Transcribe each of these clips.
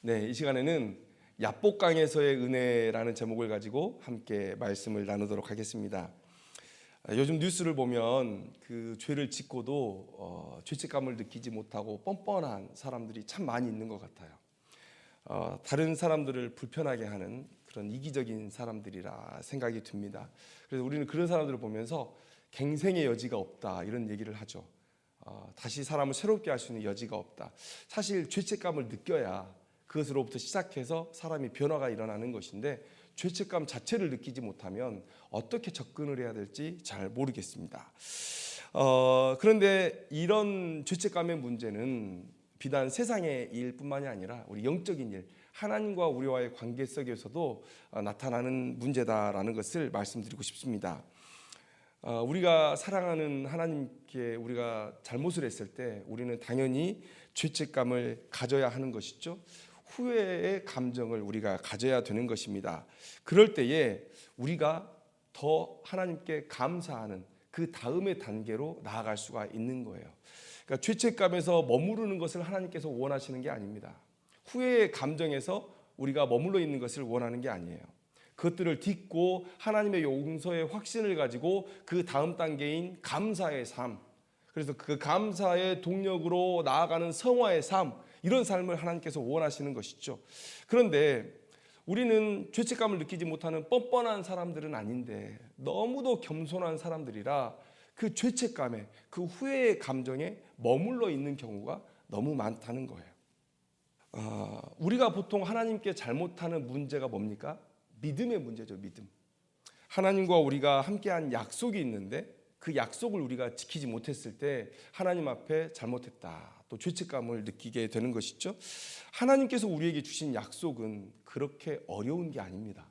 네, 이 시간에는 야복강에서의 은혜라는 제목을 가지고 함께 말씀을 나누도록 하겠습니다. 요즘 뉴스를 보면 그 죄를 짓고도 죄책감을 느끼지 못하고 뻔뻔한 사람들이 참 많이 있는 것 같아요. 다른 사람들을 불편하게 하는 그런 이기적인 사람들이라 생각이 듭니다. 그래서 우리는 그런 사람들을 보면서 갱생의 여지가 없다 이런 얘기를 하죠. 다시 사람을 새롭게 할 수 있는 여지가 없다. 사실 죄책감을 느껴야 그것으로부터 시작해서 사람이 변화가 일어나는 것인데 죄책감 자체를 느끼지 못하면 어떻게 접근을 해야 될지 잘 모르겠습니다. 그런데 이런 죄책감의 문제는 비단 세상의 일뿐만이 아니라 우리 영적인 일, 하나님과 우리와의 관계 속에서도 나타나는 문제다라는 것을 말씀드리고 싶습니다. 우리가 사랑하는 하나님께 우리가 잘못을 했을 때 우리는 당연히 죄책감을 가져야 하는 것이죠. 후회의 감정을 우리가 가져야 되는 것입니다. 그럴 때에 우리가 더 하나님께 감사하는 그 다음의 단계로 나아갈 수가 있는 거예요. 그러니까 죄책감에서 머무르는 것을 하나님께서 원하시는 게 아닙니다. 후회의 감정에서 우리가 머물러 있는 것을 원하는 게 아니에요. 그것들을 딛고 하나님의 용서의 확신을 가지고 그 다음 단계인 감사의 삶, 그래서 그 감사의 동력으로 나아가는 성화의 삶, 이런 삶을 하나님께서 원하시는 것이죠. 그런데 우리는 죄책감을 느끼지 못하는 뻔뻔한 사람들은 아닌데 너무도 겸손한 사람들이라 그 죄책감에, 그 후회의 감정에 머물러 있는 경우가 너무 많다는 거예요. 우리가 보통 하나님께 잘못하는 문제가 뭡니까? 믿음의 문제죠. 믿음. 하나님과 우리가 함께한 약속이 있는데 그 약속을 우리가 지키지 못했을 때 하나님 앞에 잘못했다, 또 죄책감을 느끼게 되는 것이죠. 하나님께서 우리에게 주신 약속은 그렇게 어려운 게 아닙니다.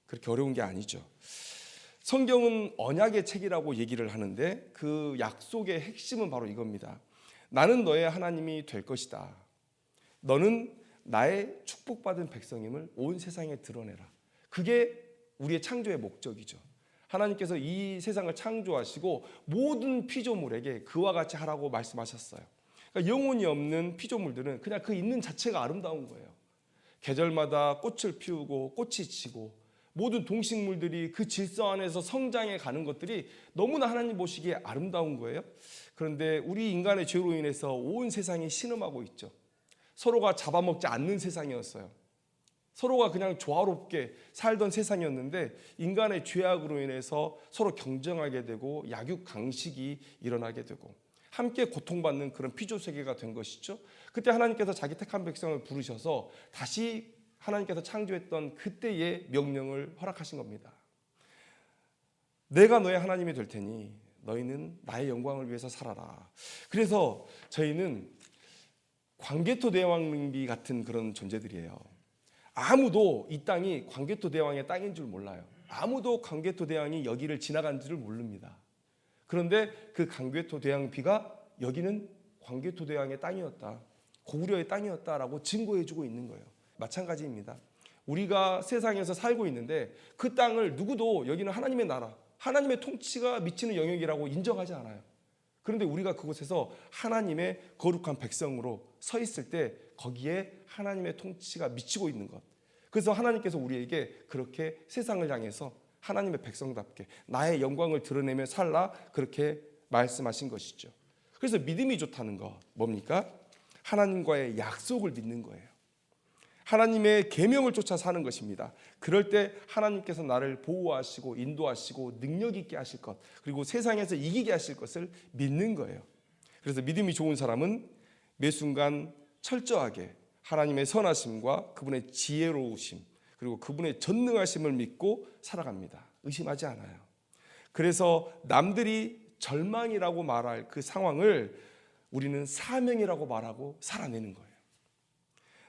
그렇게 어려운 게 아니죠. 성경은 언약의 책이라고 얘기를 하는데 그 약속의 핵심은 바로 이겁니다. 나는 너의 하나님이 될 것이다. 너는 나의 축복받은 백성임을 온 세상에 드러내라. 그게 우리의 창조의 목적이죠. 하나님께서 이 세상을 창조하시고 모든 피조물에게 그와 같이 하라고 말씀하셨어요. 그러니까 영혼이 없는 피조물들은 그냥 그 있는 자체가 아름다운 거예요. 계절마다 꽃을 피우고 꽃이 지고 모든 동식물들이 그 질서 안에서 성장해 가는 것들이 너무나 하나님 보시기에 아름다운 거예요. 그런데 우리 인간의 죄로 인해서 온 세상이 신음하고 있죠. 서로가 잡아먹지 않는 세상이었어요. 서로가 그냥 조화롭게 살던 세상이었는데 인간의 죄악으로 인해서 서로 경쟁하게 되고 약육강식이 일어나게 되고 함께 고통받는 그런 피조세계가 된 것이죠. 그때 하나님께서 자기 택한 백성을 부르셔서 다시 하나님께서 창조했던 그때의 명령을 허락하신 겁니다. 내가 너의 하나님이 될 테니 너희는 나의 영광을 위해서 살아라. 그래서 저희는 광개토 대왕릉비 같은 그런 존재들이에요. 아무도 이 땅이 광개토 대왕의 땅인 줄 몰라요. 아무도 광개토 대왕이 여기를 지나간 줄을 모릅니다. 그런데 그 광개토 대왕비가 여기는 광개토 대왕의 땅이었다, 고구려의 땅이었다라고 증거해주고 있는 거예요. 마찬가지입니다. 우리가 세상에서 살고 있는데 그 땅을 누구도 여기는 하나님의 나라, 하나님의 통치가 미치는 영역이라고 인정하지 않아요. 그런데 우리가 그곳에서 하나님의 거룩한 백성으로 서 있을 때 거기에 하나님의 통치가 미치고 있는 것. 그래서 하나님께서 우리에게 그렇게 세상을 향해서 하나님의 백성답게 나의 영광을 드러내며 살라, 그렇게 말씀하신 것이죠. 그래서 믿음이 좋다는 것 뭡니까? 하나님과의 약속을 믿는 거예요. 하나님의 계명을 쫓아 사는 것입니다. 그럴 때 하나님께서 나를 보호하시고 인도하시고 능력 있게 하실 것, 그리고 세상에서 이기게 하실 것을 믿는 거예요. 그래서 믿음이 좋은 사람은 매 순간 철저하게 하나님의 선하심과 그분의 지혜로우심, 그리고 그분의 전능하심을 믿고 살아갑니다. 의심하지 않아요. 그래서 남들이 절망이라고 말할 그 상황을 우리는 사명이라고 말하고 살아내는 거예요.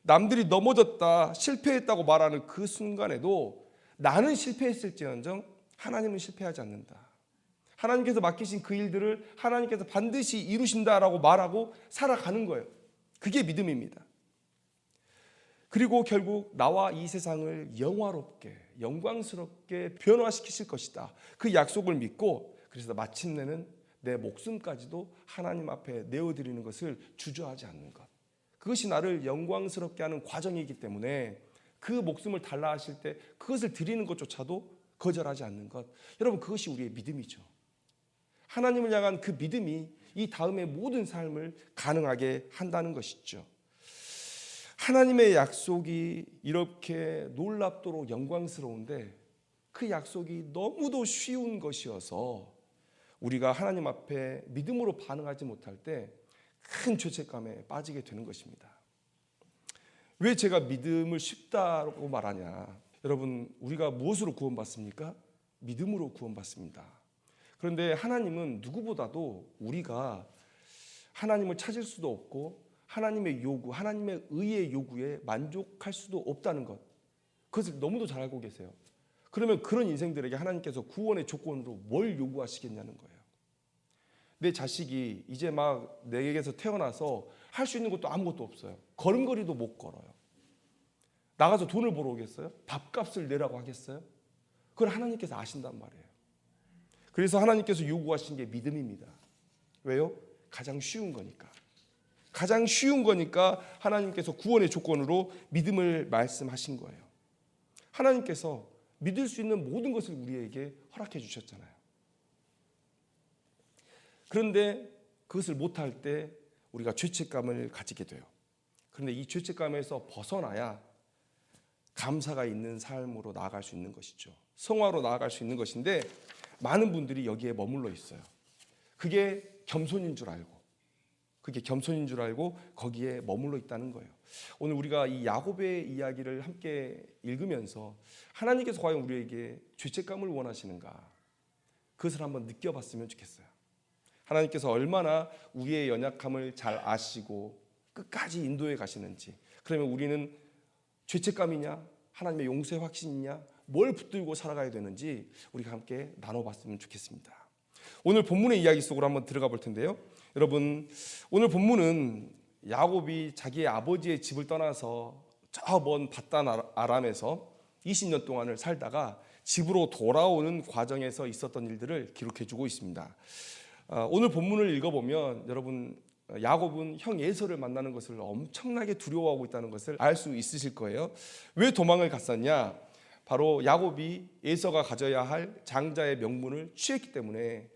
남들이 넘어졌다, 실패했다고 말하는 그 순간에도 나는 실패했을지언정 하나님은 실패하지 않는다. 하나님께서 맡기신 그 일들을 하나님께서 반드시 이루신다라고 말하고 살아가는 거예요. 그게 믿음입니다. 그리고 결국 나와 이 세상을 영화롭게, 영광스럽게 변화시키실 것이다. 그 약속을 믿고 그래서 마침내는 내 목숨까지도 하나님 앞에 내어드리는 것을 주저하지 않는 것. 그것이 나를 영광스럽게 하는 과정이기 때문에 그 목숨을 달라 하실 때 그것을 드리는 것조차도 거절하지 않는 것. 여러분, 그것이 우리의 믿음이죠. 하나님을 향한 그 믿음이 이 다음의 모든 삶을 가능하게 한다는 것이죠. 하나님의 약속이 이렇게 놀랍도록 영광스러운데 그 약속이 너무도 쉬운 것이어서 우리가 하나님 앞에 믿음으로 반응하지 못할 때 큰 죄책감에 빠지게 되는 것입니다. 왜 제가 믿음을 쉽다고 말하냐? 여러분, 우리가 무엇으로 구원받습니까? 믿음으로 구원받습니다. 그런데 하나님은 누구보다도 우리가 하나님을 찾을 수도 없고 하나님의 요구, 하나님의 의의 요구에 만족할 수도 없다는 것, 그것을 너무도 잘 알고 계세요. 그러면 그런 인생들에게 하나님께서 구원의 조건으로 뭘 요구하시겠냐는 거예요. 내 자식이 이제 막 내게서 태어나서 할 수 있는 것도 아무것도 없어요. 걸음걸이도 못 걸어요. 나가서 돈을 벌어 오겠어요? 밥값을 내라고 하겠어요? 그걸 하나님께서 아신단 말이에요. 그래서 하나님께서 요구하신 게 믿음입니다. 왜요? 가장 쉬운 거니까. 가장 쉬운 거니까 하나님께서 구원의 조건으로 믿음을 말씀하신 거예요. 하나님께서 믿을 수 있는 모든 것을 우리에게 허락해 주셨잖아요. 그런데 그것을 못할 때 우리가 죄책감을 가지게 돼요. 그런데 이 죄책감에서 벗어나야 감사가 있는 삶으로 나아갈 수 있는 것이죠. 성화로 나아갈 수 있는 것인데 많은 분들이 여기에 머물러 있어요. 그게 겸손인 줄 알고 거기에 머물러 있다는 거예요. 오늘 우리가 이 야곱의 이야기를 함께 읽으면서 하나님께서 과연 우리에게 죄책감을 원하시는가, 그것을 한번 느껴봤으면 좋겠어요. 하나님께서 얼마나 우리의 연약함을 잘 아시고 끝까지 인도해 가시는지. 그러면 우리는 죄책감이냐, 하나님의 용서의 확신이냐, 뭘 붙들고 살아가야 되는지 우리가 함께 나눠봤으면 좋겠습니다. 오늘 본문의 이야기 속으로 한번 들어가 볼 텐데요. 여러분, 오늘 본문은 야곱이 자기의 아버지의 집을 떠나서 저 먼 밧단 아람에서 20년 동안을 살다가 집으로 돌아오는 과정에서 있었던 일들을 기록해주고 있습니다. 오늘 본문을 읽어보면 여러분, 야곱은 형 에서를 만나는 것을 엄청나게 두려워하고 있다는 것을 알 수 있으실 거예요. 왜 도망을 갔었냐? 바로 야곱이 에서가 가져야 할 장자의 명분을 취했기 때문에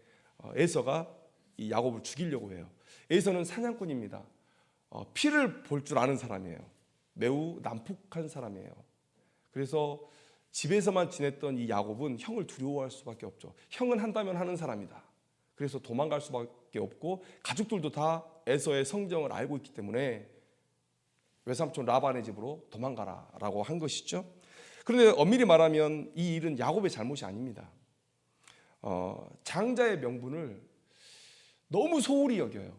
에서가 이 야곱을 죽이려고 해요. 에서는 사냥꾼입니다. 피를 볼 줄 아는 사람이에요. 매우 난폭한 사람이에요. 그래서 집에서만 지냈던 이 야곱은 형을 두려워할 수밖에 없죠. 형은 한다면 하는 사람이다. 그래서 도망갈 수밖에 없고 가족들도 다 에서의 성정을 알고 있기 때문에 외삼촌 라반의 집으로 도망가라라고 한 것이죠. 그런데 엄밀히 말하면 이 일은 야곱의 잘못이 아닙니다. 장자의 명분을 너무 소홀히 여겨요.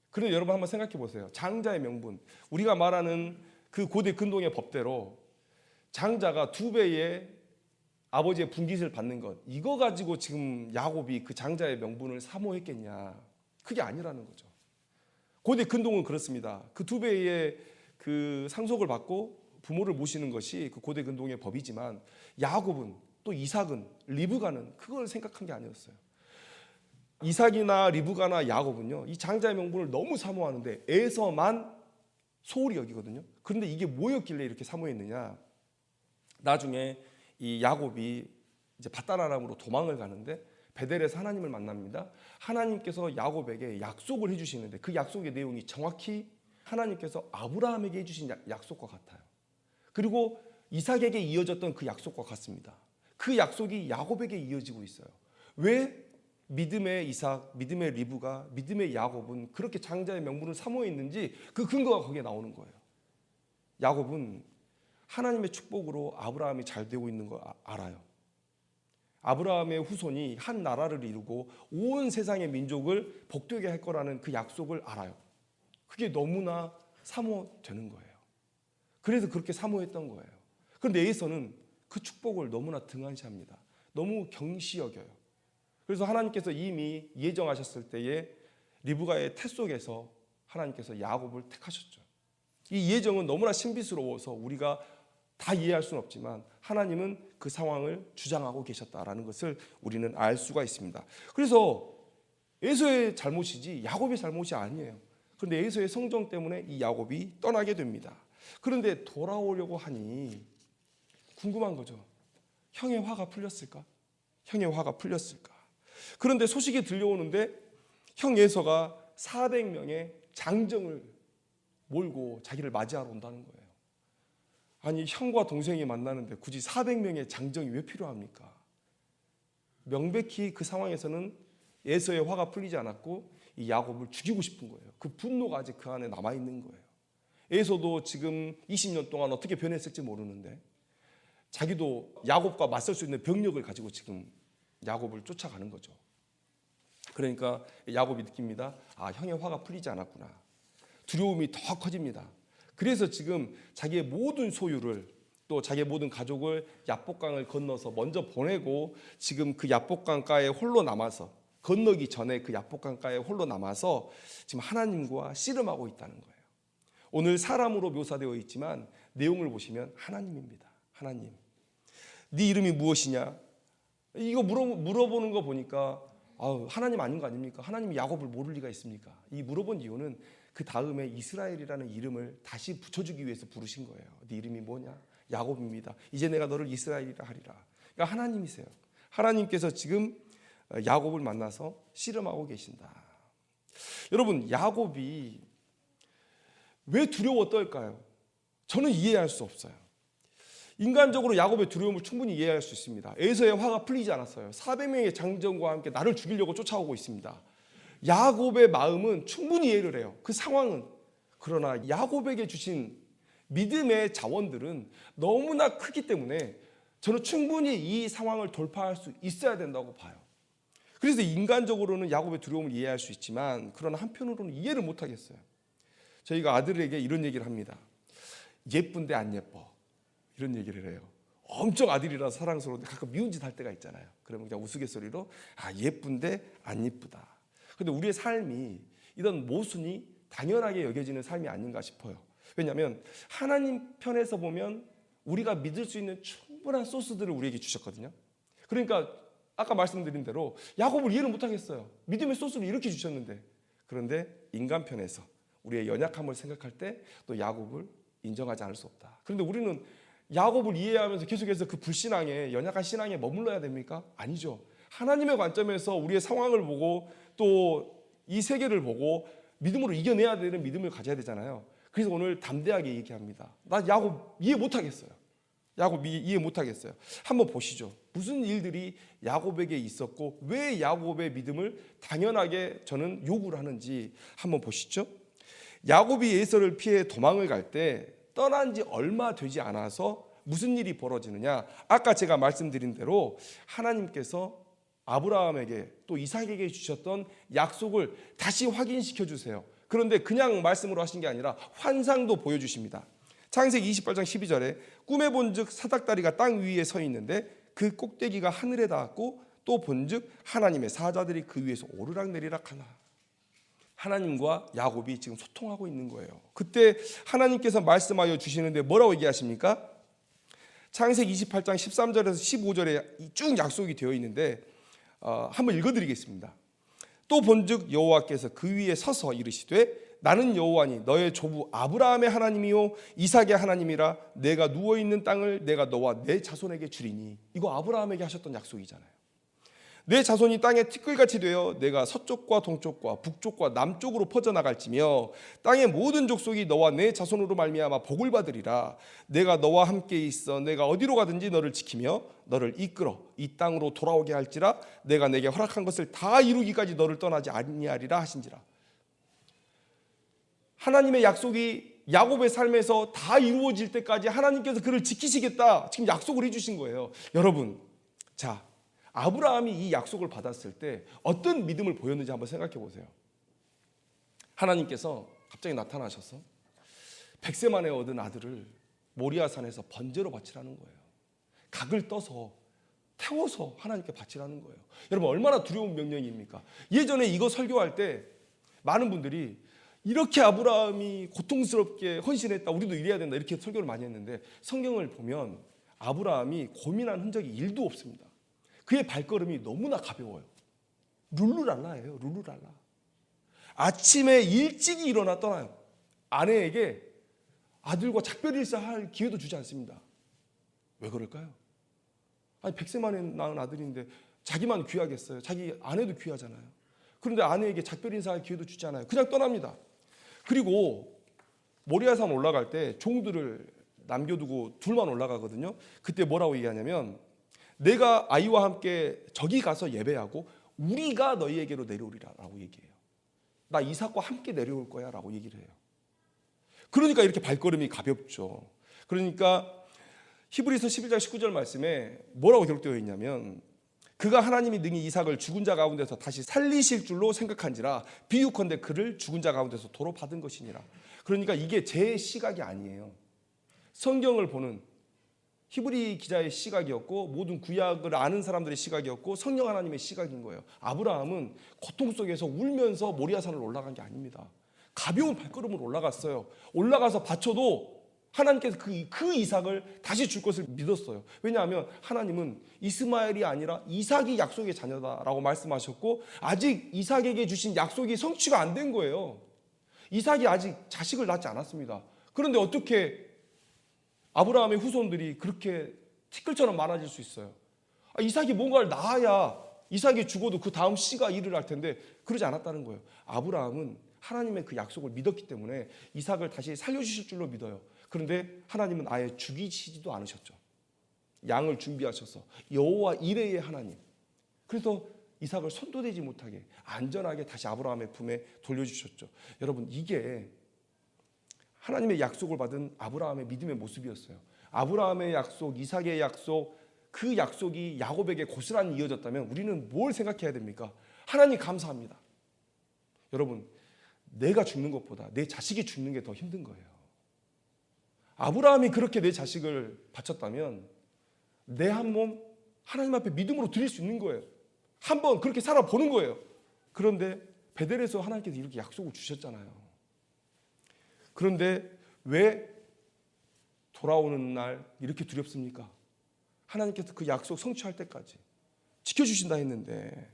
그런데 여러분 한번 생각해 보세요. 장자의 명분, 우리가 말하는 그 고대 근동의 법대로 장자가 2배의 아버지의 분깃을 받는 것, 이거 가지고 지금 야곱이 그 장자의 명분을 사모했겠냐? 그게 아니라는 거죠. 고대 근동은 그렇습니다. 그 2배의 그 상속을 받고 부모를 모시는 것이 그 고대 근동의 법이지만 야곱은, 또 이삭은, 리브가는 그걸 생각한 게 아니었어요. 이삭이나 리브가나 야곱은요, 이 장자의 명분을 너무 사모하는데 에서만 소홀히 여기거든요. 그런데 이게 뭐였길래 이렇게 사모했느냐? 나중에 이 야곱이 이제 밧단 아람으로 도망을 가는데 베델에서 하나님을 만납니다. 하나님께서 야곱에게 약속을 해주시는데 그 약속의 내용이 정확히 하나님께서 아브라함에게 해주신 약속과 같아요. 그리고 이삭에게 이어졌던 그 약속과 같습니다. 그 약속이 야곱에게 이어지고 있어요. 왜 믿음의 이삭, 믿음의 리브가, 믿음의 야곱은 그렇게 장자의 명분을 사모했는지 그 근거가 거기에 나오는 거예요. 야곱은 하나님의 축복으로 아브라함이 잘 되고 있는 거 알아요. 아브라함의 후손이 한 나라를 이루고 온 세상의 민족을 복되게 할 거라는 그 약속을 알아요. 그게 너무나 사모되는 거예요. 그래서 그렇게 사모했던 거예요. 그런데 에서는 그 축복을 너무나 등한시합니다. 너무 경시 여겨요. 그래서 하나님께서 이미 예정하셨을 때에 리브가의 태 속에서 하나님께서 야곱을 택하셨죠. 이 예정은 너무나 신비스러워서 우리가 다 이해할 수는 없지만 하나님은 그 상황을 주장하고 계셨다라는 것을 우리는 알 수가 있습니다. 그래서 에서의 잘못이지 야곱의 잘못이 아니에요. 그런데 에서의 성정 때문에 이 야곱이 떠나게 됩니다. 그런데 돌아오려고 하니 궁금한 거죠. 형의 화가 풀렸을까? 형의 화가 풀렸을까? 그런데 소식이 들려오는데 형 에서가 400명의 장정을 몰고 자기를 맞이하러 온다는 거예요. 아니, 형과 동생이 만나는데 굳이 400명의 장정이 왜 필요합니까? 명백히 그 상황에서는 에서의 화가 풀리지 않았고 이 야곱을 죽이고 싶은 거예요. 그 분노가 아직 그 안에 남아있는 거예요. 에서도 지금 20년 동안 어떻게 변했을지 모르는데 자기도 야곱과 맞설 수 있는 병력을 가지고 지금 야곱을 쫓아가는 거죠. 그러니까 야곱이 느낍니다. 아, 형의 화가 풀리지 않았구나. 두려움이 더 커집니다. 그래서 지금 자기의 모든 소유를 또 자기의 모든 가족을 야복강을 건너서 먼저 보내고 지금 그 야복강가에 홀로 남아서 건너기 전에 그 야복강가에 홀로 남아서 지금 하나님과 씨름하고 있다는 거예요. 오늘 사람으로 묘사되어 있지만 내용을 보시면 하나님입니다. 하나님. 네 이름이 무엇이냐? 이거 물어보는 거 보니까 하나님 아닌 거 아닙니까? 하나님이 야곱을 모를 리가 있습니까? 이 물어본 이유는 그 다음에 이스라엘이라는 이름을 다시 붙여주기 위해서 부르신 거예요. 네 이름이 뭐냐? 야곱입니다. 이제 내가 너를 이스라엘이라 하리라. 그러니까 하나님이세요. 하나님께서 지금 야곱을 만나서 씨름하고 계신다. 여러분, 야곱이 왜 두려워 떨까요? 저는 이해할 수 없어요. 인간적으로 야곱의 두려움을 충분히 이해할 수 있습니다. 에서의 화가 풀리지 않았어요. 400명의 장정과 함께 나를 죽이려고 쫓아오고 있습니다. 야곱의 마음은 충분히 이해를 해요. 그 상황은. 그러나 야곱에게 주신 믿음의 자원들은 너무나 크기 때문에 저는 충분히 이 상황을 돌파할 수 있어야 된다고 봐요. 그래서 인간적으로는 야곱의 두려움을 이해할 수 있지만 그러나 한편으로는 이해를 못하겠어요. 저희가 아들에게 이런 얘기를 합니다. 예쁜데 안 예뻐. 이런 얘기를 해요. 엄청 아들이라서 사랑스러운데 가끔 미운 짓 할 때가 있잖아요. 그러면 그냥 우스갯소리로 예쁜데 안 예쁘다. 근데 우리의 삶이 이런 모순이 당연하게 여겨지는 삶이 아닌가 싶어요. 왜냐하면 하나님 편에서 보면 우리가 믿을 수 있는 충분한 소스들을 우리에게 주셨거든요. 그러니까 아까 말씀드린 대로 야곱을 이해를 못하겠어요. 믿음의 소스를 이렇게 주셨는데, 그런데 인간 편에서 우리의 연약함을 생각할 때 또 야곱을 인정하지 않을 수 없다. 그런데 우리는 야곱을 이해하면서 계속해서 그 불신앙에, 연약한 신앙에 머물러야 됩니까? 아니죠. 하나님의 관점에서 우리의 상황을 보고 또 이 세계를 보고 믿음으로 이겨내야 되는 믿음을 가져야 되잖아요. 그래서 오늘 담대하게 얘기합니다. 나 야곱 이해 못하겠어요. 야곱 이해 못하겠어요. 한번 보시죠. 무슨 일들이 야곱에게 있었고 왜 야곱의 믿음을 당연하게 저는 요구를 하는지 한번 보시죠. 야곱이 에서를 피해 도망을 갈 때 떠난 지 얼마 되지 않아서 무슨 일이 벌어지느냐? 아까 제가 말씀드린 대로 하나님께서 아브라함에게 또 이삭에게 주셨던 약속을 다시 확인시켜 주세요. 그런데 그냥 말씀으로 하신 게 아니라 환상도 보여주십니다. 창세기 28장 12절에 꿈에 본즉 사닥다리가 땅 위에 서 있는데 그 꼭대기가 하늘에 닿았고 또 본즉 하나님의 사자들이 그 위에서 오르락내리락 하나. 하나님과 야곱이 지금 소통하고 있는 거예요. 그때 하나님께서 말씀하여 주시는데 뭐라고 얘기하십니까? 창세기 28장 13절에서 15절에 쭉 약속이 되어 있는데 한번 읽어드리겠습니다. 또 본즉 여호와께서 그 위에 서서 이르시되 나는 여호와니 너의 조부 아브라함의 하나님이요 이삭의 하나님이라. 내가 누워있는 땅을 내가 너와 내 자손에게 주리니. 이거 아브라함에게 하셨던 약속이잖아요. 내 자손이 땅에 티끌같이 되어 내가 서쪽과 동쪽과 북쪽과 남쪽으로 퍼져나갈지며 땅의 모든 족속이 너와 내 자손으로 말미암아 복을 받으리라. 내가 너와 함께 있어 내가 어디로 가든지 너를 지키며 너를 이끌어 이 땅으로 돌아오게 할지라. 내가 내게 허락한 것을 다 이루기까지 너를 떠나지 아니하리라 하신지라. 하나님의 약속이 야곱의 삶에서 다 이루어질 때까지 하나님께서 그를 지키시겠다 지금 약속을 해주신 거예요. 여러분, 자, 아브라함이 이 약속을 받았을 때 어떤 믿음을 보였는지 한번 생각해 보세요. 하나님께서 갑자기 나타나셔서 100세 만에 얻은 아들을 모리아산에서 번제로 바치라는 거예요. 각을 떠서 태워서 하나님께 바치라는 거예요. 여러분, 얼마나 두려운 명령입니까? 예전에 이거 설교할 때 많은 분들이 이렇게 아브라함이 고통스럽게 헌신했다, 우리도 이래야 된다, 이렇게 설교를 많이 했는데 성경을 보면 아브라함이 고민한 흔적이 1도 없습니다. 그의 발걸음이 너무나 가벼워요. 룰루랄라예요. 룰루랄라. 아침에 일찍이 일어나 떠나요. 아내에게 아들과 작별 인사할 기회도 주지 않습니다. 왜 그럴까요? 아니 100세 만에 낳은 아들인데 자기만 귀하겠어요? 자기 아내도 귀하잖아요. 그런데 아내에게 작별 인사할 기회도 주지 않아요. 그냥 떠납니다. 그리고 모리아산 올라갈 때 종들을 남겨두고 둘만 올라가거든요. 그때 뭐라고 얘기하냐면 내가 아이와 함께 저기 가서 예배하고 우리가 너희에게로 내려오리라 라고 얘기해요. 나 이삭과 함께 내려올 거야 라고 얘기를 해요. 그러니까 이렇게 발걸음이 가볍죠. 그러니까 히브리서 11장 19절 말씀에 뭐라고 기록되어 있냐면 그가 하나님이 능히 이삭을 죽은 자 가운데서 다시 살리실 줄로 생각한지라 비유컨대 그를 죽은 자 가운데서 도로 받은 것이니라. 그러니까 이게 제 시각이 아니에요. 성경을 보는 히브리 기자의 시각이었고 모든 구약을 아는 사람들의 시각이었고 성령 하나님의 시각인 거예요. 아브라함은 고통 속에서 울면서 모리아산을 올라간 게 아닙니다. 가벼운 발걸음으로 올라갔어요. 올라가서 바쳐도 하나님께서 그 이삭을 다시 줄 것을 믿었어요. 왜냐하면 하나님은 이스마엘이 아니라 이삭이 약속의 자녀다라고 말씀하셨고 아직 이삭에게 주신 약속이 성취가 안 된 거예요. 이삭이 아직 자식을 낳지 않았습니다. 그런데 어떻게 아브라함의 후손들이 그렇게 티끌처럼 많아질 수 있어요? 이삭이 뭔가를 낳아야 이삭이 죽어도 그 다음 씨가 일을 할 텐데 그러지 않았다는 거예요. 아브라함은 하나님의 그 약속을 믿었기 때문에 이삭을 다시 살려주실 줄로 믿어요. 그런데 하나님은 아예 죽이시지도 않으셨죠. 양을 준비하셔서 여호와 이레의 하나님. 그래서 이삭을 손도 대지 못하게 안전하게 다시 아브라함의 품에 돌려주셨죠. 여러분 이게 하나님의 약속을 받은 아브라함의 믿음의 모습이었어요. 아브라함의 약속, 이삭의 약속, 그 약속이 야곱에게 고스란히 이어졌다면 우리는 뭘 생각해야 됩니까? 하나님 감사합니다. 여러분 내가 죽는 것보다 내 자식이 죽는 게 더 힘든 거예요. 아브라함이 그렇게 내 자식을 바쳤다면 내 한 몸 하나님 앞에 믿음으로 드릴 수 있는 거예요. 한번 그렇게 살아보는 거예요. 그런데 베델에서 하나님께서 이렇게 약속을 주셨잖아요. 그런데 왜 돌아오는 날 이렇게 두렵습니까? 하나님께서 그 약속 성취할 때까지 지켜주신다 했는데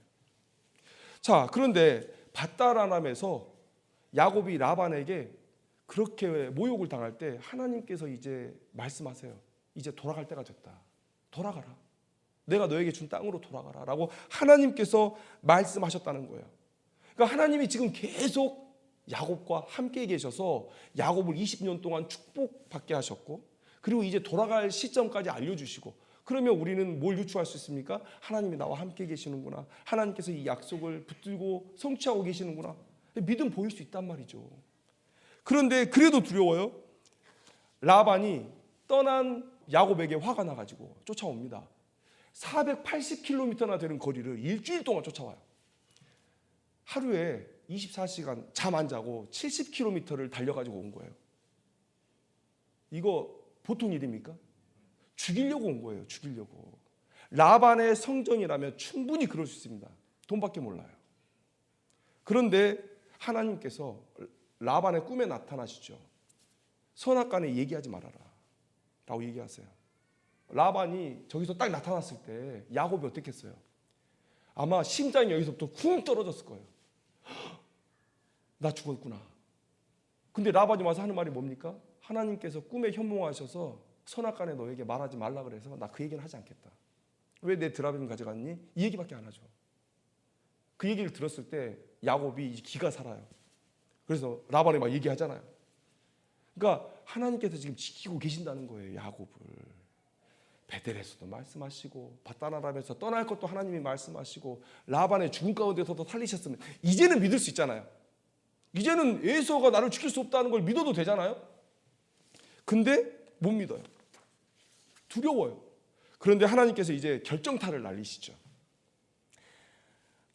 자 그런데 밧다라람에서 야곱이 라반에게 그렇게 모욕을 당할 때 하나님께서 이제 말씀하세요. 이제 돌아갈 때가 됐다. 돌아가라. 내가 너에게 준 땅으로 돌아가라 라고 하나님께서 말씀하셨다는 거예요. 그러니까 하나님이 지금 계속 야곱과 함께 계셔서 야곱을 20년 동안 축복받게 하셨고 그리고 이제 돌아갈 시점까지 알려주시고 그러면 우리는 뭘 유추할 수 있습니까? 하나님이 나와 함께 계시는구나. 하나님께서 이 약속을 붙들고 성취하고 계시는구나. 믿음 보일 수 있단 말이죠. 그런데 그래도 두려워요. 라반이 떠난 야곱에게 화가 나가지고 쫓아옵니다. 480km나 되는 거리를 일주일 동안 쫓아와요. 하루에 24시간 잠 안 자고 70km를 달려가지고 온 거예요. 이거 보통 일입니까? 죽이려고 온 거예요. 죽이려고. 라반의 성전이라면 충분히 그럴 수 있습니다. 돈밖에 몰라요. 그런데 하나님께서 라반의 꿈에 나타나시죠. 선악간에 얘기하지 말아라 라고 얘기하세요. 라반이 저기서 딱 나타났을 때 야곱이 어떻게 했어요? 아마 심장이 여기서부터 쿵 떨어졌을 거예요. 나 죽었구나. 근데 라반이 와서 하는 말이 뭡니까? 하나님께서 꿈에 현몽하셔서 선악간에 너에게 말하지 말라 그래서 나 그 얘기는 하지 않겠다. 왜 내 드라빔 가져갔니? 이 얘기밖에 안 하죠. 그 얘기를 들었을 때 야곱이 기가 살아요. 그래서 라반이 막 얘기하잖아요. 그러니까 하나님께서 지금 지키고 계신다는 거예요. 야곱을. 베델에서도 말씀하시고 밧다나람에서 떠날 것도 하나님이 말씀하시고 라반의 죽음 가운데서도 살리셨으면 이제는 믿을 수 있잖아요. 이제는 에서가 나를 지킬 수 없다는 걸 믿어도 되잖아요. 근데 못 믿어요. 두려워요. 그런데 하나님께서 이제 결정타를 날리시죠.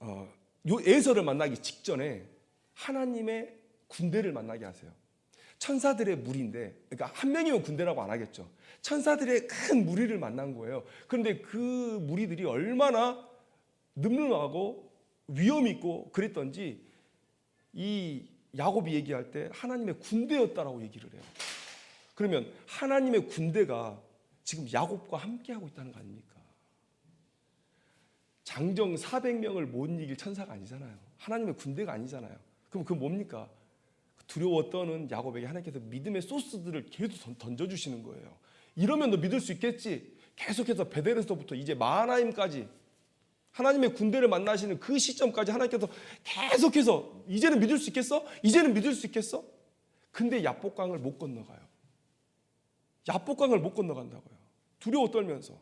요 에서를 만나기 직전에 하나님의 군대를 만나게 하세요. 천사들의 무리인데, 그러니까 한 명이면 군대라고 안 하겠죠. 천사들의 큰 무리를 만난 거예요. 그런데 그 무리들이 얼마나 늠름하고 위험 있고 그랬던지 이 야곱이 얘기할 때 하나님의 군대였다라고 얘기를 해요. 그러면 하나님의 군대가 지금 야곱과 함께하고 있다는 거 아닙니까? 장정 400명을 못 이길 천사가 아니잖아요. 하나님의 군대가 아니잖아요. 그럼 그 뭡니까? 두려워 떠는 야곱에게 하나님께서 믿음의 소스들을 계속 던져주시는 거예요. 이러면 너 믿을 수 있겠지. 계속해서 베델에서부터 이제 마하나임까지 하나님의 군대를 만나시는 그 시점까지 하나님께서 계속해서 이제는 믿을 수 있겠어? 이제는 믿을 수 있겠어? 근데 야복강을 못 건너가요. 야복강을 못 건너간다고요. 두려워 떨면서.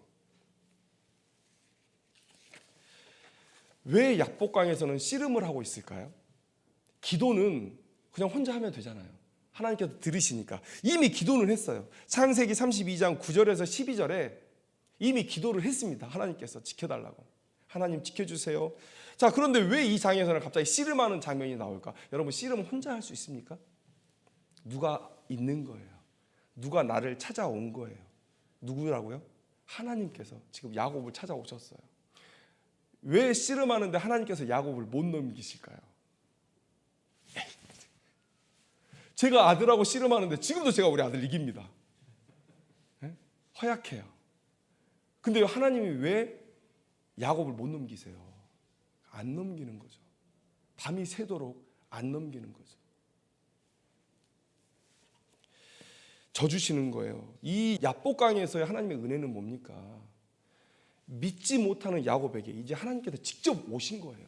왜 야복강에서는 씨름을 하고 있을까요? 기도는 그냥 혼자 하면 되잖아요. 하나님께서 들으시니까. 이미 기도는 했어요. 창세기 32장 9절에서 12절에 이미 기도를 했습니다. 하나님께서 지켜달라고. 하나님 지켜주세요. 자, 그런데 왜 이 장에서는 갑자기 씨름하는 장면이 나올까? 여러분, 씨름은 혼자 할 수 있습니까? 누가 있는 거예요. 누가 나를 찾아온 거예요. 누구라고요? 하나님께서 지금 야곱을 찾아오셨어요. 왜 씨름하는데 하나님께서 야곱을 못 넘기실까요? 제가 아들하고 씨름하는데 지금도 제가 우리 아들 이깁니다. 허약해요. 근데 하나님이 왜 야곱을 못 넘기세요? 안 넘기는 거죠. 밤이 새도록 안 넘기는 거죠. 져주시는 거예요. 이 야복강에서의 하나님의 은혜는 뭡니까? 믿지 못하는 야곱에게 이제 하나님께서 직접 오신 거예요.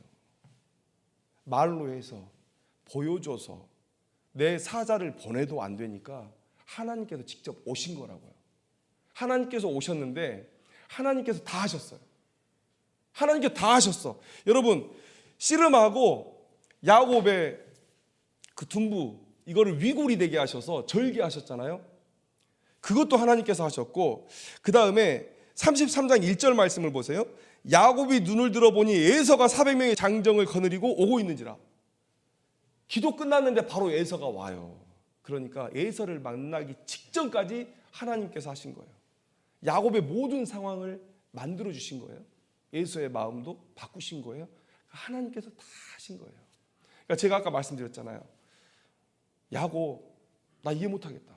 말로 해서 보여줘서 내 사자를 보내도 안 되니까 하나님께서 직접 오신 거라고요. 하나님께서 오셨는데 하나님께서 다 하셨어요. 하나님께서 다 하셨어. 여러분, 씨름하고 야곱의 그 둔부 이거를 위골이 되게 하셔서 절개하셨잖아요. 그것도 하나님께서 하셨고, 그 다음에 33장 1절 말씀을 보세요. 야곱이 눈을 들어보니 에서가 400명의 장정을 거느리고 오고 있는지라. 기도 끝났는데 바로 에서가 와요. 그러니까 에서를 만나기 직전까지 하나님께서 하신 거예요. 야곱의 모든 상황을 만들어 주신 거예요. 에서의 마음도 바꾸신 거예요. 하나님께서 다 하신 거예요. 그러니까 제가 아까 말씀드렸잖아요. 야곱, 나 이해 못하겠다.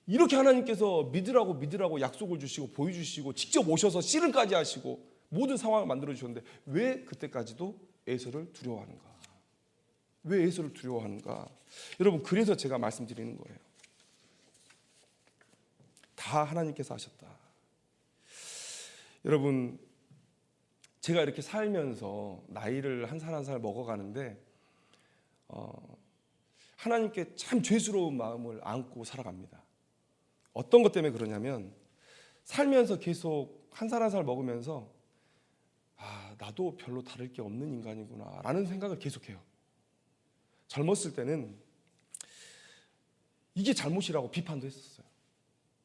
이렇게 하나님께서 믿으라고 약속을 주시고 보여주시고 직접 오셔서 씨름까지 하시고 모든 상황을 만들어 주셨는데 왜 그때까지도 에서를 두려워하는가? 왜 에서를 두려워하는가? 여러분, 그래서 제가 말씀드리는 거예요. 다 하나님께서 하셨다. 여러분, 제가 이렇게 살면서 나이를 한 살 한 살 먹어가는데 하나님께 참 죄스러운 마음을 안고 살아갑니다. 어떤 것 때문에 그러냐면 살면서 계속 한 살 한 살 먹으면서 나도 별로 다를 게 없는 인간이구나 라는 생각을 계속해요. 젊었을 때는 이게 잘못이라고 비판도 했었어요.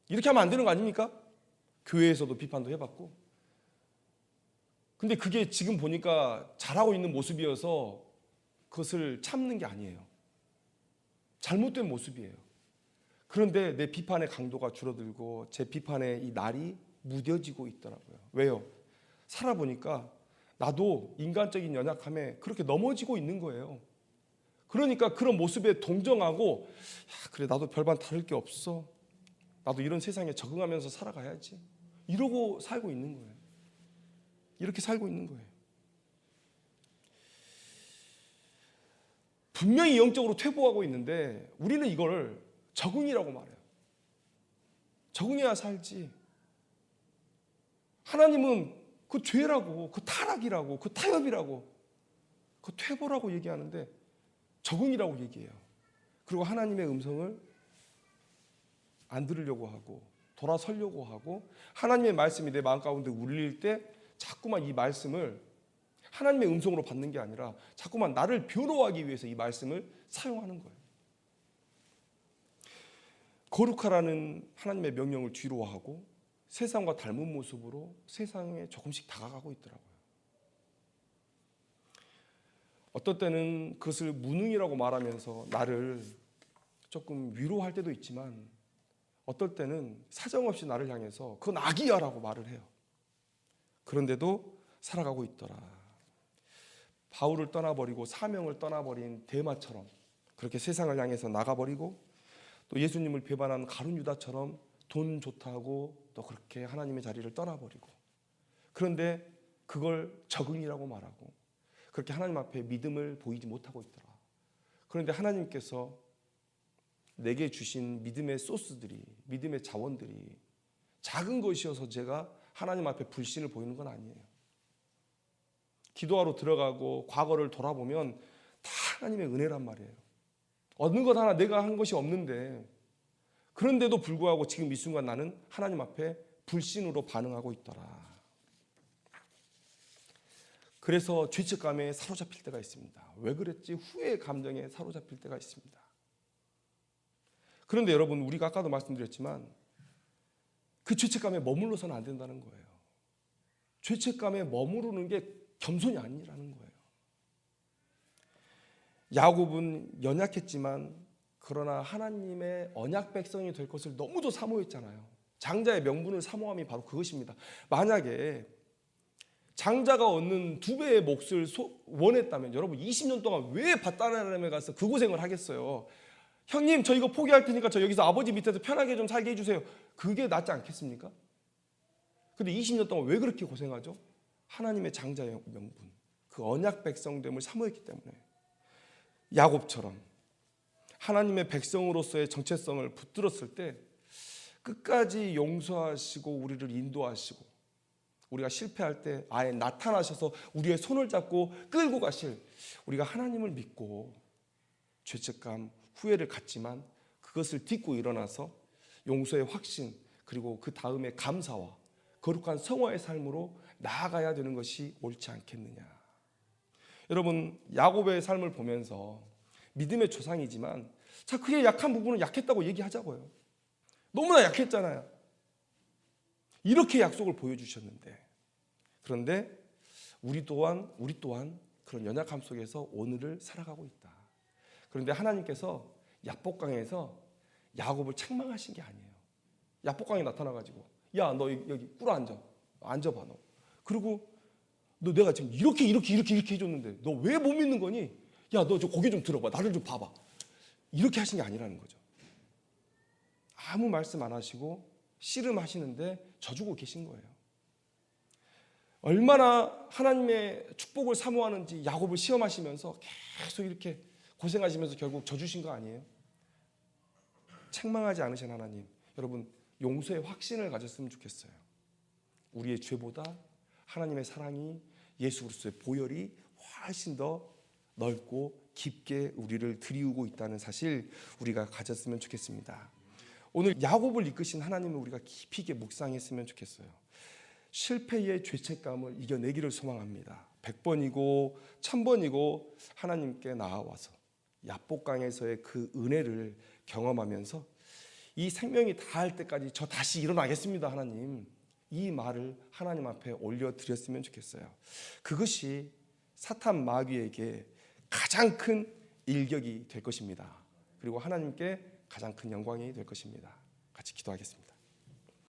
이렇게 하면 안 되는 거 아닙니까? 교회에서도 비판도 해봤고. 근데 그게 지금 보니까 잘하고 있는 모습이어서 그것을 참는 게 아니에요. 잘못된 모습이에요. 그런데 내 비판의 강도가 줄어들고 제 비판의 이 날이 무뎌지고 있더라고요. 왜요? 살아보니까 나도 인간적인 연약함에 그렇게 넘어지고 있는 거예요. 그러니까 그런 모습에 동정하고 그래, 나도 별반 다를 게 없어. 나도 이런 세상에 적응하면서 살아가야지. 이러고 살고 있는 거예요. 이렇게 살고 있는 거예요. 분명히 영적으로 퇴보하고 있는데 우리는 이걸 적응이라고 말해요. 적응해야 살지. 하나님은 그 죄라고, 그 타락이라고, 그 타협이라고, 그 퇴보라고 얘기하는데 적응이라고 얘기해요. 그리고 하나님의 음성을 안 들으려고 하고 돌아서려고 하고 하나님의 말씀이 내 마음 가운데 울릴 때 자꾸만 이 말씀을 하나님의 음성으로 받는 게 아니라 자꾸만 나를 변호하기 위해서 이 말씀을 사용하는 거예요. 거룩하라는 하나님의 명령을 뒤로하고 세상과 닮은 모습으로 세상에 조금씩 다가가고 있더라고요. 어떤 때는 그것을 무능이라고 말하면서 나를 조금 위로할 때도 있지만 어떨 때는 사정없이 나를 향해서 그건 악이야라고 말을 해요. 그런데도 살아가고 있더라. 바울을 떠나버리고 사명을 떠나버린 데마처럼 그렇게 세상을 향해서 나가버리고 또 예수님을 배반한 가룟 유다처럼 돈 좋다고 또 그렇게 하나님의 자리를 떠나버리고 그런데 그걸 적응이라고 말하고 그렇게 하나님 앞에 믿음을 보이지 못하고 있더라. 그런데 하나님께서 내게 주신 믿음의 소스들이, 믿음의 자원들이 작은 것이어서 제가 하나님 앞에 불신을 보이는 건 아니에요. 기도하러 들어가고 과거를 돌아보면 다 하나님의 은혜란 말이에요. 얻는 것 하나 내가 한 것이 없는데, 그런데도 불구하고 지금 이 순간 나는 하나님 앞에 불신으로 반응하고 있더라. 그래서 죄책감에 사로잡힐 때가 있습니다. 왜 그랬지? 후회의 감정에 사로잡힐 때가 있습니다. 그런데 여러분, 우리가 아까도 말씀드렸지만 그 죄책감에 머물러서는 안 된다는 거예요. 죄책감에 머무르는 게 겸손이 아니라는 거예요. 야곱은 연약했지만 그러나 하나님의 언약 백성이 될 것을 너무도 사모했잖아요. 장자의 명분을 사모함이 바로 그것입니다. 만약에 장자가 얻는 2배의 몫을 원했다면 여러분 20년 동안 왜 밧다나람에 가서 그 고생을 하겠어요? 형님, 저 이거 포기할 테니까 저 여기서 아버지 밑에서 편하게 좀 살게 해주세요. 그게 낫지 않겠습니까? 근데 20년 동안 왜 그렇게 고생하죠? 하나님의 장자의 명분, 그 언약 백성됨을 사모했기 때문에. 야곱처럼 하나님의 백성으로서의 정체성을 붙들었을 때 끝까지 용서하시고 우리를 인도하시고, 우리가 실패할 때 아예 나타나셔서 우리의 손을 잡고 끌고 가실, 우리가 하나님을 믿고 죄책감, 후회를 갖지만 그것을 딛고 일어나서 용서의 확신, 그리고 그 다음에 감사와 거룩한 성화의 삶으로 나아가야 되는 것이 옳지 않겠느냐. 여러분, 야곱의 삶을 보면서 믿음의 조상이지만 자, 그의 약한 부분은 약했다고 얘기하자고요. 너무나 약했잖아요. 이렇게 약속을 보여주셨는데, 그런데 우리 또한 그런 연약함 속에서 오늘을 살아가고 있다. 그런데 하나님께서 야복강에서 야곱을 책망하신 게 아니에요. 야복강에 나타나가지고 야, 너 여기 꿇어 앉아봐 너. 그리고 너 내가 지금 이렇게 해줬는데 너 왜 못 믿는 거니? 야, 너 저 고개 좀 들어봐, 나를 좀 봐봐. 이렇게 하신 게 아니라는 거죠. 아무 말씀 안 하시고 씨름하시는데 져주고 계신 거예요. 얼마나 하나님의 축복을 사모하는지 야곱을 시험하시면서 계속 이렇게 고생하시면서 결국 져주신 거 아니에요? 책망하지 않으신 하나님, 여러분 용서의 확신을 가졌으면 좋겠어요. 우리의 죄보다 하나님의 사랑이, 예수 그리스도의 보혈이 훨씬 더 넓고 깊게 우리를 드리우고 있다는 사실 우리가 가졌으면 좋겠습니다. 오늘 야곱을 이끄신 하나님을 우리가 깊이 있게 묵상했으면 좋겠어요. 실패의 죄책감을 이겨내기를 소망합니다. 100번이고 1000번이고 하나님께 나아와서 야복강에서의 그 은혜를 경험하면서 이 생명이 다할 때까지 저 다시 일어나겠습니다 하나님, 이 말을 하나님 앞에 올려드렸으면 좋겠어요. 그것이 사탄 마귀에게 가장 큰 일격이 될 것입니다. 그리고 하나님께 가장 큰 영광이 될 것입니다. 같이 기도하겠습니다.